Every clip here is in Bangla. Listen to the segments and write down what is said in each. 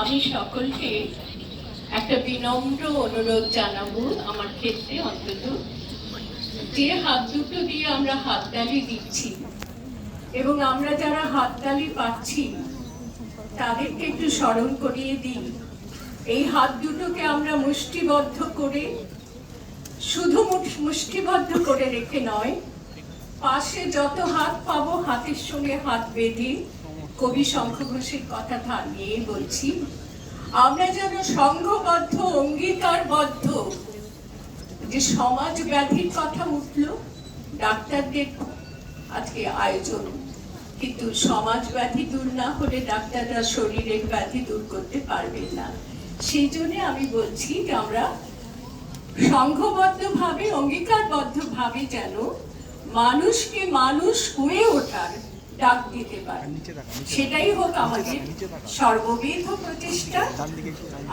আমি সকলকে একটা বিনম্র অনুরোধ জানাবো, আমার ক্ষেত্রে অন্তত, যে হাত দুটো দিয়ে আমরা হাততালি দিচ্ছি এবং আমরা যারা হাততালি পাচ্ছি তাদেরকে একটু স্মরণ করিয়ে দিই। এই হাত দুটোকে আমরা মুষ্টিবদ্ধ করে, শুধু মুষ্টিবদ্ধ করে রেখে নয়, পাশে যত হাত পাবো হাতের সঙ্গে হাত বেঁধে, কবি শঙ্খ ঘোষের কথা নিয়ে বলছি, আমরা যেন সংঘবদ্ধ, অঙ্গীকারবদ্ধ। যে সমাজ ব্যাধির কথা উঠল, ডাক্তারদের আজকে আয়োজন, কিন্তু সমাজ ব্যাধি দূর না হলে ডাক্তাররা শরীরের ব্যাধি দূর করতে পারবেন না। সেই জন্য আমি বলছি যে আমরা সংঘবদ্ধ ভাবে, অঙ্গীকারবদ্ধ ভাবে যেন মানুষকে মানুষ হয়ে ওঠার ডাক দিতে পারে, সেটাই হোক আমাদের সর্ববিধ প্রচেষ্টা।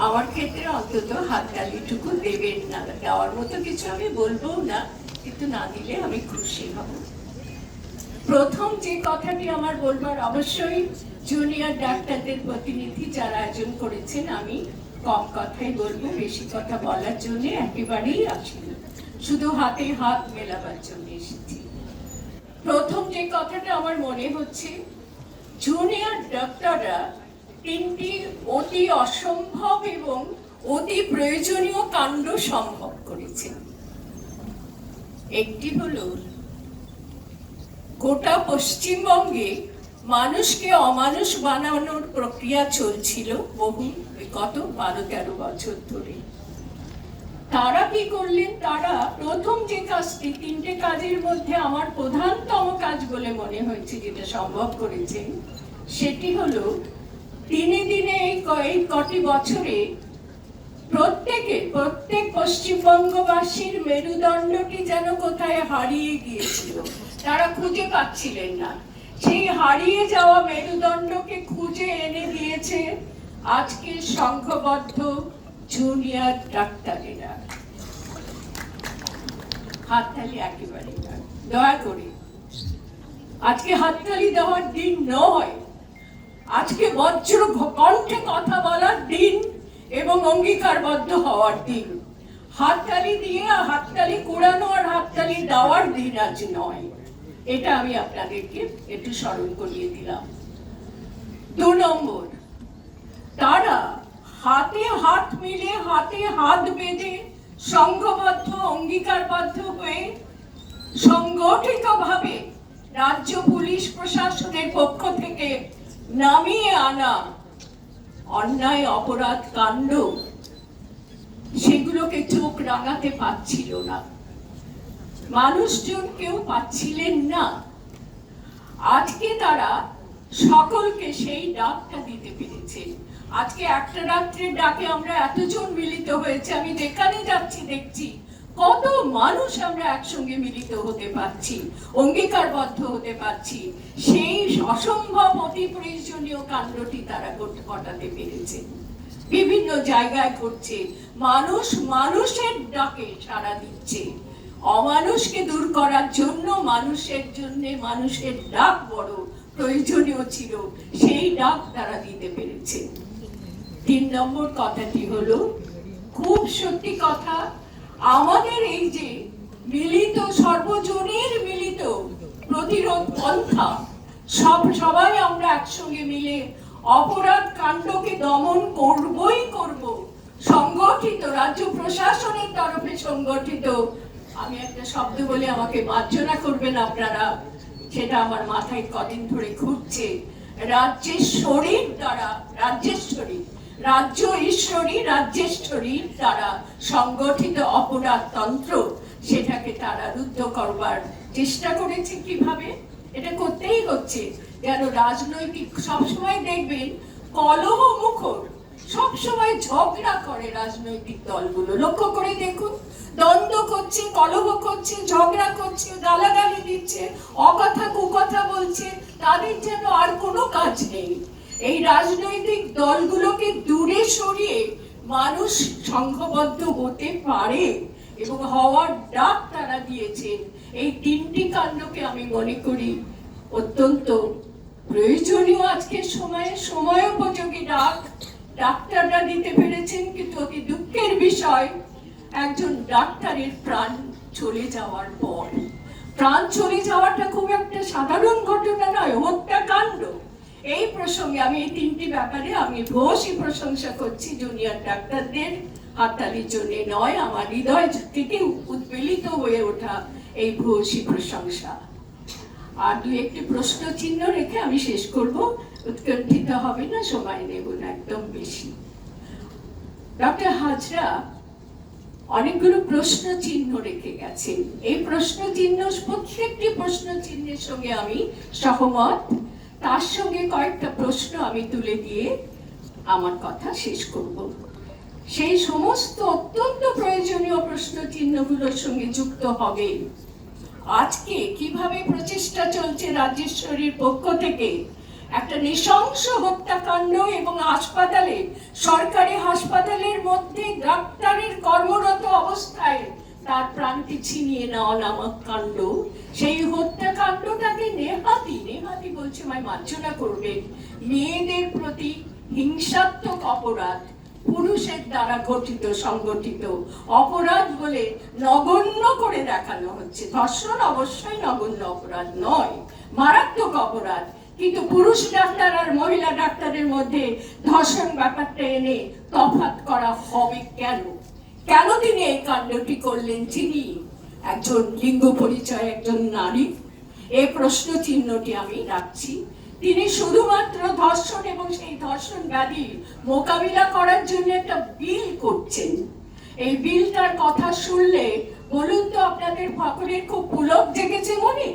আমার ক্ষেত্রে অন্তত হাততালিটুকু দেবেন না, দেওয়ার মতো কিছু আমি বলবো না, কিন্তু না দিলে আমি খুশি হব। প্রথম যে কথাটি আমার বলবার, অবশ্যই জুনিয়র ডাক্তারদের প্রতিনিধি যারা আয়োজন করেছেন, আমি কম কথাই বলবো, বেশি কথা বলার জন্য একেবারেই আসিনি, শুধু হাতে হাত মেলাবার জন্য এসেছি। প্রথম যে কথাটা আমার মনে হচ্ছে, জুনিয়র ডাক্তাররা তিনটি অতি অসম্ভব এবং অতি প্রয়োজনীয় কাণ্ড সম্ভব করেছেন। একটি হলো, গোটা পশ্চিমবঙ্গে মানুষকে অমানুষ বানানোর প্রক্রিয়া চলছিল গত 12-13 বছর ধরে। তারা কি করলেন? তারা প্রথম যে কাজটি, তিনটে কাজের মধ্যে আমার প্রধানতম কাজ বলে মনে হয়েছে যেটা সম্ভব করেছেন, সেটি হলো দিনে দিনে এই কটি বছরে প্রত্যেক পশ্চিমবঙ্গবাসীর মেরুদণ্ডটি যেন কোথায় হারিয়ে গিয়েছিল, তারা খুঁজে পাচ্ছিলেন না। সেই হারিয়ে যাওয়া মেরুদণ্ডকে খুঁজে এনে দিয়েছে আজকে সংঘবদ্ধ জুনিয়র ডাক্তারেরা। হাততালি একেবারে না, দয়া করে। আজকে হাততালি দেওয়ার দিন নয়, আজকে বজ্র কণ্ঠে কথা বলার দিন এবং অঙ্গীকারবদ্ধ হওয়ার দিন। হাততালি দিয়ে হাততালি কুড়ানো আর হাততালি দেওয়ার দিন আজ নয়, এটা আমি আপনাদেরকে একটু স্মরণ করিয়ে দিলাম। 2 নম্বর, তারা হাতে হাত মিলে, হাতে হাত বেঁধে, সংঘবদ্ধ, অঙ্গীকারবদ্ধ হয়ে সংগঠিতভাবে রাজ্য পুলিশ প্রশাসনের পক্ষ থেকে নামিয়ে আনা অন্যায় অপরাধ কাণ্ড, সেগুলোকে চোখ রাঙাতে পারছিল না, মানুষজন কেউ পাচ্ছিলেন না। আজকে তারা সকলকে সেই ডাকটা দিতে পেরেছে। আজকে একটা রাত্রের ডাকে আমরা এতজন মিলিত হয়েছে, আমি যেখানে যাচ্ছি দেখছি কত মানুষ আমরা একসঙ্গে মিলিত হতে পারছি, অঙ্গীকারবদ্ধ হতে পারছি। সেই অসম্ভব অতি প্রয়োজনীয় কাণ্ডটি তারা ঘটাতে পেরেছে, বিভিন্ন জায়গায় ঘটছে। মানুষ মানুষের ডাকে সাড়া দিচ্ছে। অমানুষকে দূর করার জন্য মানুষের ডাক বড় প্রয়োজনীয় ছিল, সেই ডাক তারা দিতে পেরেছে। 3 নম্বর কথাটি হলো, খুব সত্যি কথা, আমাদের এই যে মিলিত, সর্বজনীন মিলিত প্রতিরোধ পন্থা, সবাই আমরা একসঙ্গে মিলে অপরাধ কাণ্ডকে দমন করবই করব, সংগঠিত, রাজ্য প্রশাসনের তরফে সংগঠিত। আমি একটা শব্দ বলে আমাকে মার্জনা করবেন আপনারা, সেটা আমার মাথায় কদিন ধরে ঘুরছে। রাজ্যেশ্বরীর দ্বারা, রাজ্যেশ্বরীর দ্বারা সংগঠিত অপরাধ তন্ত্র, সেটাকে তারা রুদ্ধ করবার চেষ্টা করেছে। কিভাবে? এটা করতেই হচ্ছে। যেন রাজনৈতিক, সবসময় দেখবেন কলহ মুখর, সবসময় ঝগড়া করে রাজনৈতিক দলগুলো, লক্ষ্য করে দেখুন, দ্বন্দ্ব করছে, কলহ করছে, ঝগড়া করছে, গালাগালি দিচ্ছে, অকথা কুকথা বলছে, তাদের যেন আর কোনো কাজ নেই। এই রাজনৈতিক দলগুলোকে দূরে সরিয়ে মানুষ সংঘবদ্ধ হতে পারে এবং হওয়ার ডাক তারা দিয়েছেন। এই তিনটি কাণ্ডকে আমি মনে করি অত্যন্ত প্রয়োজনীয় আজকের সময়ে, সময়োপযোগী ডাক্তাররা দিতে পেরেছেন, কিন্তু অতি দুঃখের বিষয় একজন ডাক্তারের প্রাণ চলে যাওয়ার পর, প্রাণ চলে যাওয়াটা খুব একটা সাধারণ ঘটনা নয়, হত্যাকাণ্ড। এই প্রসঙ্গে আমি এই তিনটি ব্যাপারে আমি ভূয়সী প্রশংসা করছি জুনিয়র ডাক্তারদের, হাততালির জন্য নয়, আমার হৃদয় থেকে উদ্বেলিত হয়ে ওঠা এই ভূয়সী প্রশংসা। আর দুই একটি প্রশ্ন চিহ্ন রেখে আমি শেষ করব, উৎকণ্ঠিত হবে না, সময় নেব না একদম বেশি। ডক্টর হাজরা অনেকগুলো প্রশ্ন চিহ্ন রেখে গেছেন, এই প্রশ্ন চিহ্ন প্রত্যেকটি প্রশ্ন চিহ্নের সঙ্গে আমি সহমত, তার সঙ্গে কয়েকটা প্রশ্ন আমি তুলে দিয়ে আমার কথা শেষ করব। সেই সমস্ত অত্যন্ত প্রয়োজনীয় প্রশ্ন চিহ্নগুলোর সঙ্গে যুক্ত হবে আজকে কিভাবে প্রচেষ্টা চলছে রাজ্যেশ্বরীর পক্ষ থেকে একটা নৃশংস হত্যাকাণ্ড এবং হাসপাতালে, সরকারি হাসপাতালের মধ্যে ডাক্তারের কর্মরত অবস্থায় তার প্রাণকে ছিনিয়ে নেওয়া নামক কাণ্ড, সেই হত্যাকাণ্ডটাকে নেহাতি বলছে মার্জনা করবেন, মেয়েদের প্রতি হিংসাত্মক অপরাধ, পুরুষের দ্বারা ঘটিত সংগঠিত অপরাধ বলে নগণ্য করে দেখানো হচ্ছে। ধর্ষণ অবশ্যই নগণ্য অপরাধ নয়, মারাত্মক অপরাধ, কিন্তু পুরুষ ডাক্তার আর মহিলা ডাক্তারের মধ্যে ধর্ষণ ব্যাপারটা এনে তফাৎ করা হবে কেন? কেন তিনি এই কাণ্ডটি করলেন? যিনি একজন লিঙ্গ পরিচয় একজন নারী, এই প্রশ্ন চিহ্নটি আমি রাখছি। তিনি শুধুমাত্র ধর্ষণ এবং সেই ধর্ষণ ব্যাধি মোকাবিলা করার জন্য একটা বিল করছেন। এই বিলটার কথা শুনলে বলুন তো আপনাদের সকলের খুব পুলক জেগেছে মনে?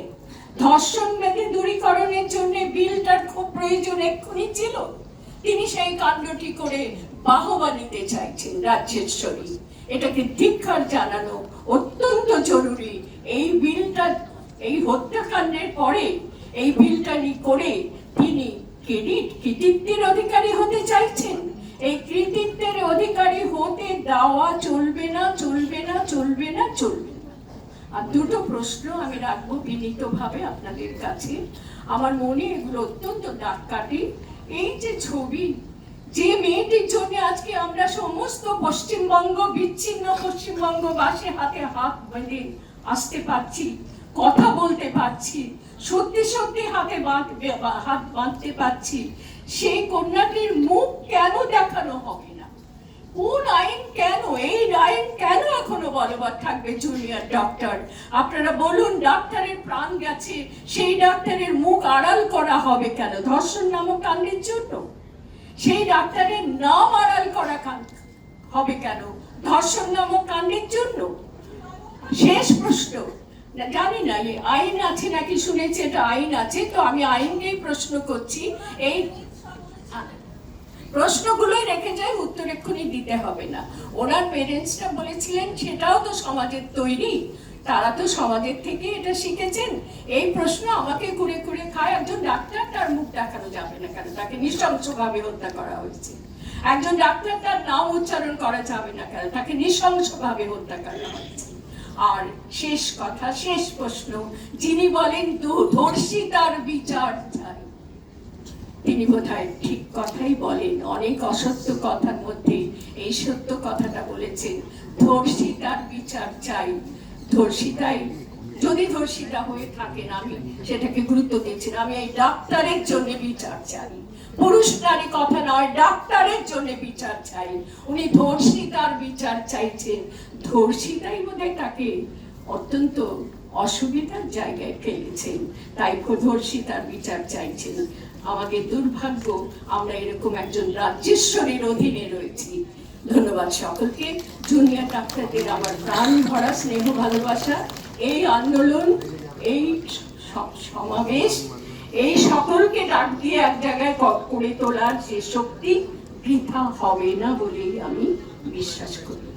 ধর্ষণ ব্যাধি দূরীকরণের জন্য বিলটার খুব প্রয়োজন এক্ষুনি ছিল। তিনি সেই কাণ্ডটি করে বাহবা নিতে চাইছেন রাজ্যেশ্বরী, এটাকে ধিক্কার জানানো অত্যন্ত জরুরি। এই বিলটা, এই হত্যাকাণ্ডের পরে এই বিলটা করে তিনি কৃতিত্বের অধিকারী হতে চাইছেন। এই কৃতিত্বের অধিকারী হতে দেওয়া চলবে না, চলবে না, চলবে না, চলবে না। আর দুটো প্রশ্ন আমি রাখবো বিনীতভাবে আপনাদের কাছে, আমার মনে এগুলো অত্যন্ত দাগ কাটে। এই যে ছবি, যে মেয়েটির জন্য আজকে আমরা সমস্ত পশ্চিমবঙ্গ, বিচ্ছিন্ন পশ্চিমবঙ্গবাসী হাতে হাত বেঁধে আসতে পারছি, কথা বলতে পারছি, সত্যি সত্যি হাত বাঁধতে পারছি, সেই কন্যাটির মুখ কেন দেখানো হবে না? কোন আইন কেন, এই আইন কেন এখনো বলবৎ থাকবে? জুনিয়র ডক্টর, আপনারা বলুন, ডাক্তারের প্রাণ গেছে, সেই ডাক্তারের মুখ আড়াল করা হবে কেন? ধর্ষণ নামক কাণ্ডের জন্য সেই ডাক্তারের নাম আড়াল করা হবে কেন? ধর্ষণ নামক কাণ্ডের জন্য। শেষ প্রশ্ন, জানি না আইন আছে নাকি, শুনেছি এটা আইন আছে, তো আমি আইন নিয়ে প্রশ্ন করছি। এই প্রশ্নগুলোই রেখে যায়, উত্তর এক্ষুনি দিতে হবে না। ওনার পেরেন্টসটা বলেছিলেন সেটাও তো সমাজের তৈরি, তারা তো সমাজের থেকে এটা শিখেছেন। এই প্রশ্ন আমাকে কুড়ে কুড়ে খায়, একজন ডাক্তার তার মুখ দেখানো যাবে না কেন? তাকে নৃশংসভাবে হত্যা করা হয়েছে। একজন ডাক্তার তার নাম উচ্চারণ করা যাবে না কেন? তাকে নৃশংসভাবে হত্যা করা হয়েছে। আর শেষ কথা, শেষ প্রশ্ন, যিনি বলেন ধর্ষিতার বিচার চাই, তিনি বোধহয় ঠিক কথাই বলেন। অনেক অসত্য কথার মধ্যে এই সত্য কথাটা বলেছেন, ধর্ষিতার বিচার চাই। ধর্ষিতাই যদি ধর্ষিতা হয়ে থাকেন, আমি সেটাকে গুরুত্ব দিচ্ছি না, আমি এই ডাক্তারের জন্য বিচার চাই। পুরুষ নারী কথা নয়, ডাক্তারের জন্য বিচার চাই। উনি ধর্ষিতার বিচার চাইছেন, ধর্ষিতাই বোধহয় তাকে অত্যন্ত অসুবিধার জায়গায় ফেলেছেন, তাই ধর্ষিতার বিচার চাইছেন। আমাদের দুর্ভাগ্য, আমরা এরকম একজন রাজ্যেশ্বরীর অধীনে রয়েছি। ধন্যবাদ সকলকে। জুনিয়র ডাক্তারদের আমার প্রাণ ভরা স্নেহ ভালোবাসা। এই আন্দোলন, এই সমাবেশ, এই সকলকে ডাক দিয়ে এক জায়গায় করে তোলার যে শক্তি বৃথা হবে না বলেই আমি বিশ্বাস করি।